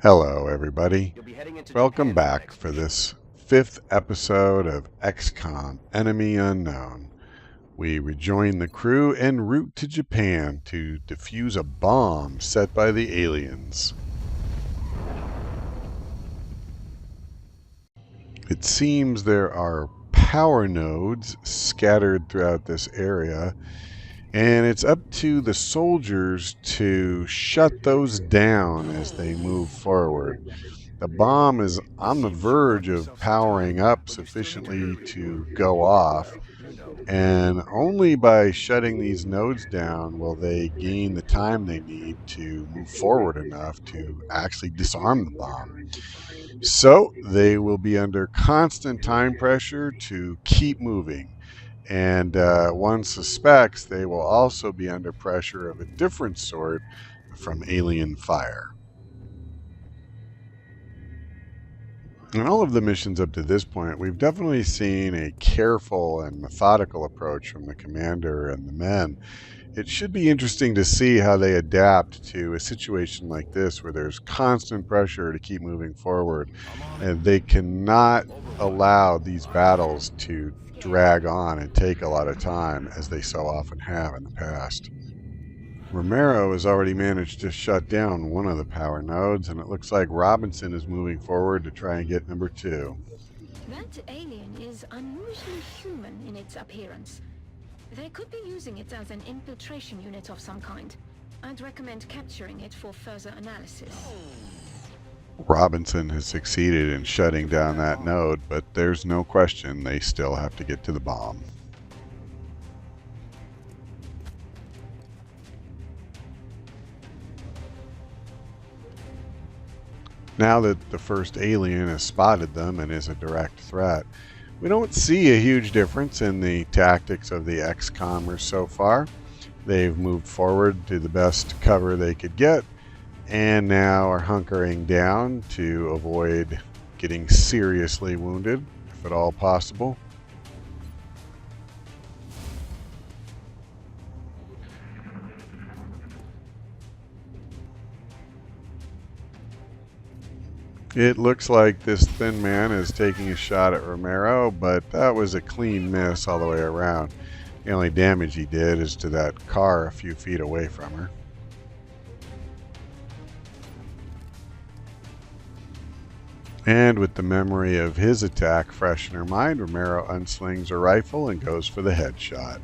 Hello, everybody. Welcome back for this 5th episode of XCOM Enemy Unknown. We rejoin the crew en route to Japan to defuse a bomb set by the aliens. It seems there are power nodes scattered throughout this area, and it's up to the soldiers to shut those down as they move forward. The bomb is on the verge of powering up sufficiently to go off, and only by shutting these nodes down will they gain the time they need to move forward enough to actually disarm the bomb. So they will be under constant time pressure to keep moving. And one suspects they will also be under pressure of a different sort from alien fire. In all of the missions up to this point, we've definitely seen a careful and methodical approach from the commander and the men. It should be interesting to see how they adapt to a situation like this where there's constant pressure to keep moving forward, and they cannot allow these battles to drag on and take a lot of time as they so often have in the past. Romero has already managed to shut down one of the power nodes, and it looks like Robinson is moving forward to try and get number 2. That alien is unusually human in its appearance. They could be using it as an infiltration unit of some kind. I'd recommend capturing it for further analysis. Robinson has succeeded in shutting down that node, but there's no question they still have to get to the bomb. Now that the first alien has spotted them and is a direct threat, we don't see a huge difference in the tactics of the XCOMers so far. They've moved forward to the best cover they could get, and now are hunkering down to avoid getting seriously wounded, if at all possible. It looks like this thin man is taking a shot at Romero, but that was a clean miss all the way around. The only damage he did is to that car a few feet away from her. And with the memory of his attack fresh in her mind, Romero unslings a rifle and goes for the headshot.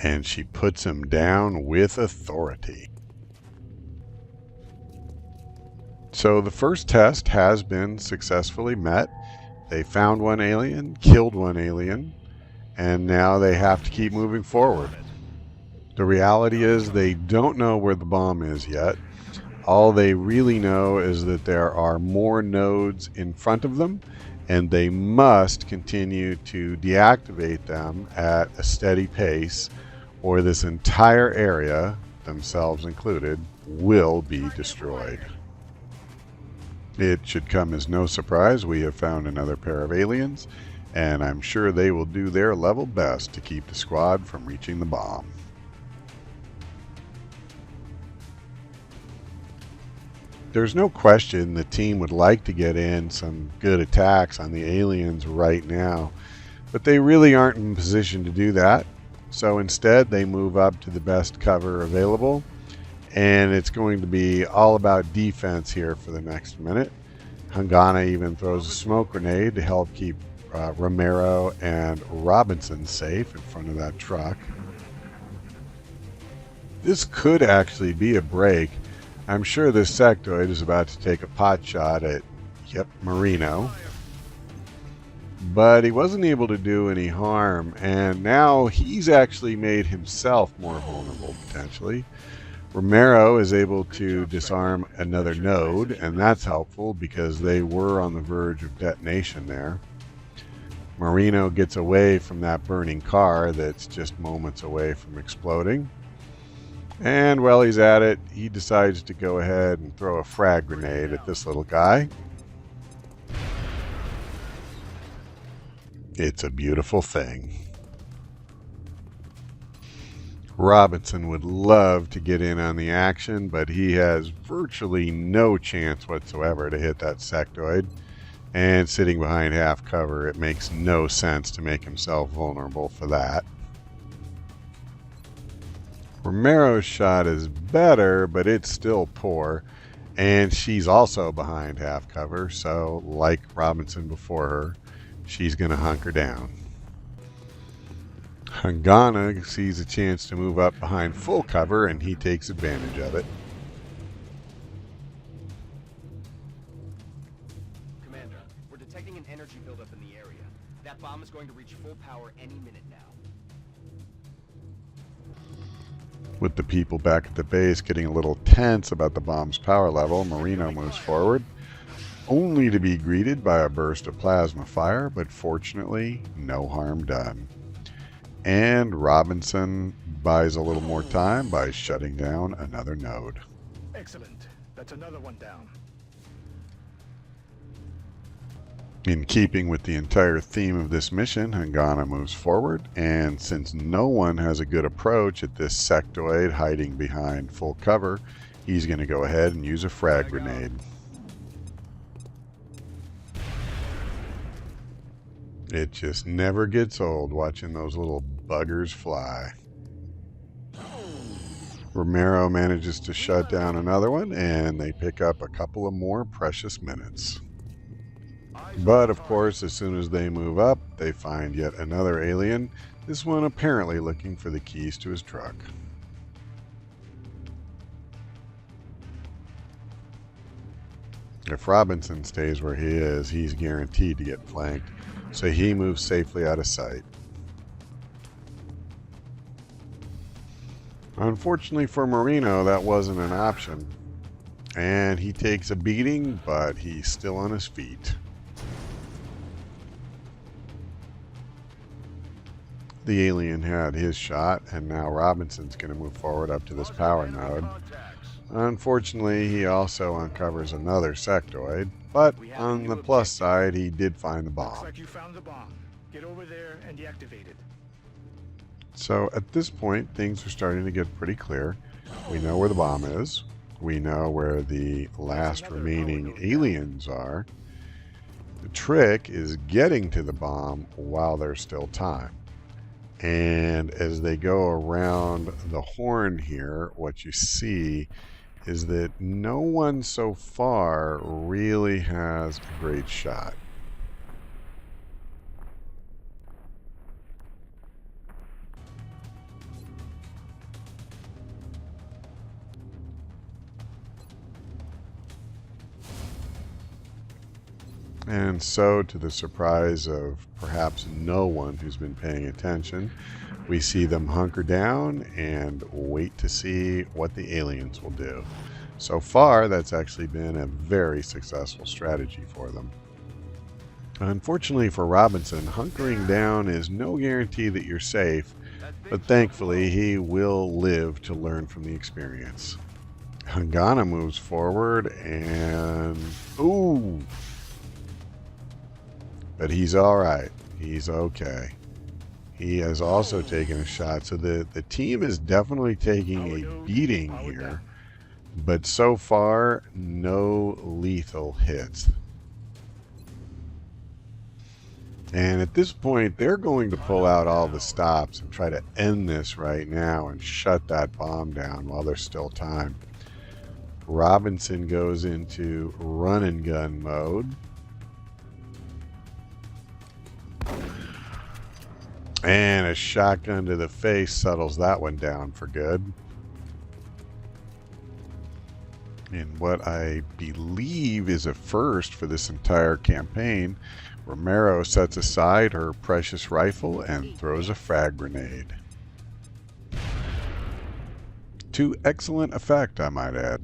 And she puts him down with authority. So the first test has been successfully met. They found one alien, killed one alien, and now they have to keep moving forward. The reality is they don't know where the bomb is yet. All they really know is that there are more nodes in front of them, and they must continue to deactivate them at a steady pace, or this entire area, themselves included, will be destroyed. It should come as no surprise we have found another pair of aliens, and I'm sure they will do their level best to keep the squad from reaching the bomb. There's no question the team would like to get in some good attacks on the aliens right now, but they really aren't in position to do that. So instead they move up to the best cover available, and it's going to be all about defense here for the next minute. Hangana even throws a smoke grenade to help keep Romero and Robinson safe in front of that truck. This could actually be a break. I'm sure this sectoid is about to take a pot shot at, Marino. But he wasn't able to do any harm, and now he's actually made himself more vulnerable, potentially. Romero is able to disarm another node, and that's helpful because they were on the verge of detonation there. Marino gets away from that burning car that's just moments away from exploding. And while he's at it, he decides to go ahead and throw a frag grenade at this little guy. It's a beautiful thing. Robinson would love to get in on the action, but he has virtually no chance whatsoever to hit that sectoid. And sitting behind half cover, it makes no sense to make himself vulnerable for that. Romero's shot is better, but it's still poor. And she's also behind half cover, so like Robinson before her, she's going to hunker down. Hungana sees a chance to move up behind full cover, and he takes advantage of it. Commander, we're detecting an energy buildup in the area. That bomb is going to reach full power any minute now. With the people back at the base getting a little tense about the bomb's power level, Marino moves forward, only to be greeted by a burst of plasma fire, but fortunately, no harm done. And Robinson buys a little more time by shutting down another node. Excellent. That's another one down. In keeping with the entire theme of this mission, Hungana moves forward, and since no one has a good approach at this sectoid hiding behind full cover, he's going to go ahead and use a frag grenade. It just never gets old watching those little buggers fly. Romero manages to shut down another one, and they pick up a couple of more precious minutes. But of course, as soon as they move up, they find yet another alien, this one apparently looking for the keys to his truck. If Robinson stays where he is, he's guaranteed to get flanked, so he moves safely out of sight. Unfortunately for Marino, that wasn't an option, and he takes a beating, but he's still on his feet. The alien had his shot, and now Robinson's going to move forward up to this power node. Unfortunately, he also uncovers another sectoid, but on the plus side, he did find the bomb. Looks like you found the bomb. Get over there and deactivate it. So at this point, things are starting to get pretty clear. We know where the bomb is. We know where the last remaining aliens are. The trick is getting to the bomb while there's still time. And as they go around the horn here, what you see is that no one so far really has a great shot. And so, to the surprise of perhaps no one who's been paying attention, we see them hunker down and wait to see what the aliens will do. So far, that's actually been a very successful strategy for them. Unfortunately for Robinson, hunkering down is no guarantee that you're safe, but thankfully he will live to learn from the experience. Hungana moves forward and... ooh! But he's alright. He's okay. He has also taken a shot, so the team is definitely taking a beating here, but so far, no lethal hits. And at this point, they're going to pull out all the stops and try to end this right now and shut that bomb down while there's still time. Robinson goes into run and gun mode. And a shotgun to the face settles that one down for good. And what I believe is a first for this entire campaign, Romero sets aside her precious rifle and throws a frag grenade. To excellent effect, I might add.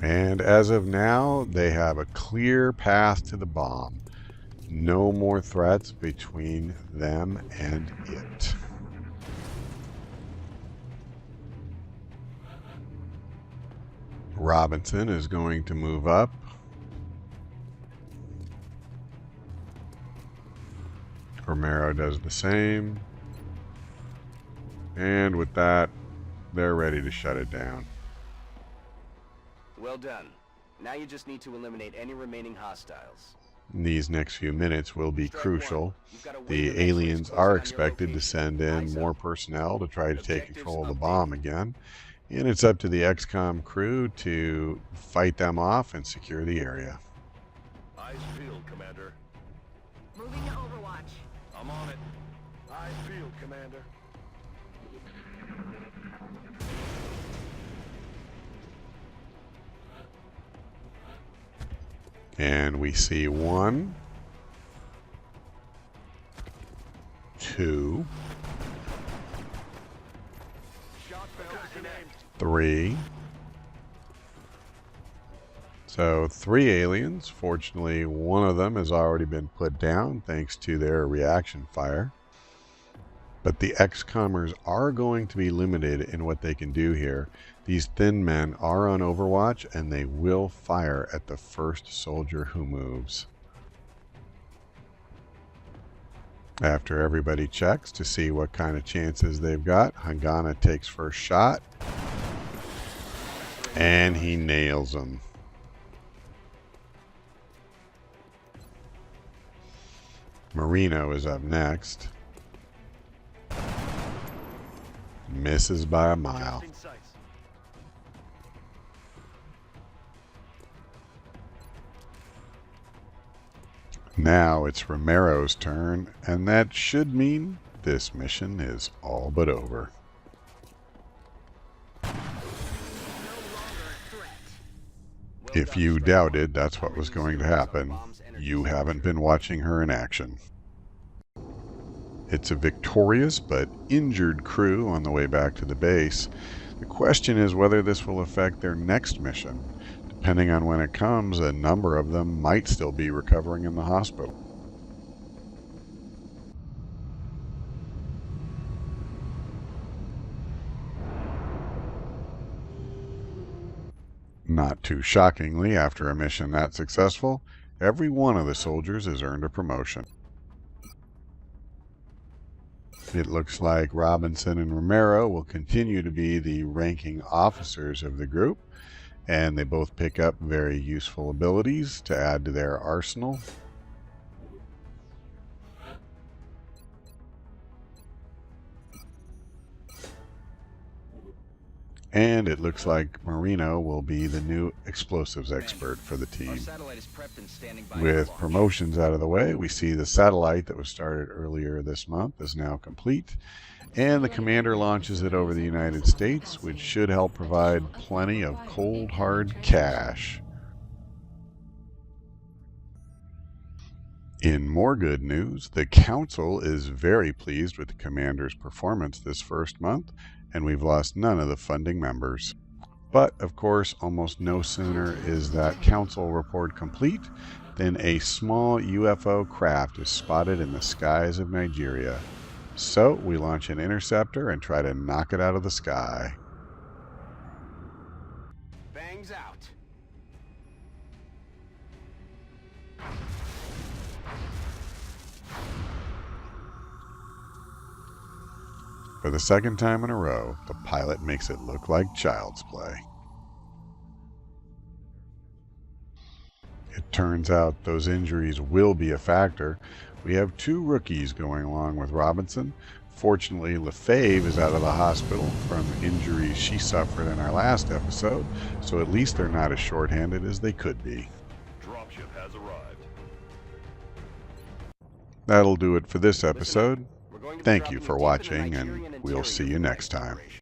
And as of now, they have a clear path to the bomb. No more threats between them and it. Robinson is going to move up Romero does the same. And with that, they're ready to shut it down. Well done. Now you just need to eliminate any remaining hostiles. These next few minutes will be Strike crucial. one. You've got to wait The eventually aliens close are on your expected to location. send in Eyes more up. personnel to try to take Objectives control of the updated. bomb again. And it's up to the XCOM crew to fight them off and secure the area. Eyes peeled, Commander. Moving to Overwatch. I'm on it. Eyes peeled, Commander. And we see 1, 2, Shock bells connect. 3. So 3 aliens. Fortunately, one of them has already been put down thanks to their reaction fire. But the XCOMers are going to be limited in what they can do here. These thin men are on Overwatch, and they will fire at the first soldier who moves. After everybody checks to see what kind of chances they've got, Hangana takes first shot, and he nails them. Marino is up next. Misses by a mile. Adjusting sights. Now it's Romero's turn, and that should mean this mission is all but over. If you doubted that's what was going to happen, you haven't been watching her in action. It's a victorious but injured crew on the way back to the base. The question is whether this will affect their next mission. Depending on when it comes, a number of them might still be recovering in the hospital. Not too shockingly, after a mission that successful, every one of the soldiers has earned a promotion. It looks like Robinson and Romero will continue to be the ranking officers of the group, and they both pick up very useful abilities to add to their arsenal. And it looks like Marino will be the new explosives expert for the Our team. satellite is prepped and standing by. With for launch. promotions out of the way, we see the satellite that was started earlier this month is now complete, and the commander launches it over the United States, which should help provide plenty of cold hard cash. In more good news, the council is very pleased with the commander's performance this first month, and we've lost none of the funding members. But, of course, almost no sooner is that council report complete than a small UFO craft is spotted in the skies of Nigeria. So we launch an interceptor and try to knock it out of the sky. Bangs out. For the second time in a row, the pilot makes it look like child's play. It turns out those injuries will be a factor. We have 2 rookies going along with Robinson. Fortunately, LaFave is out of the hospital from injuries she suffered in our last episode, so at least they're not as short-handed as they could be. Dropship has arrived. That'll do it for this Listen up. episode. We're going to be Thank you dropping for deep into watching, Nigerian and we'll interior see you for next time. exploration.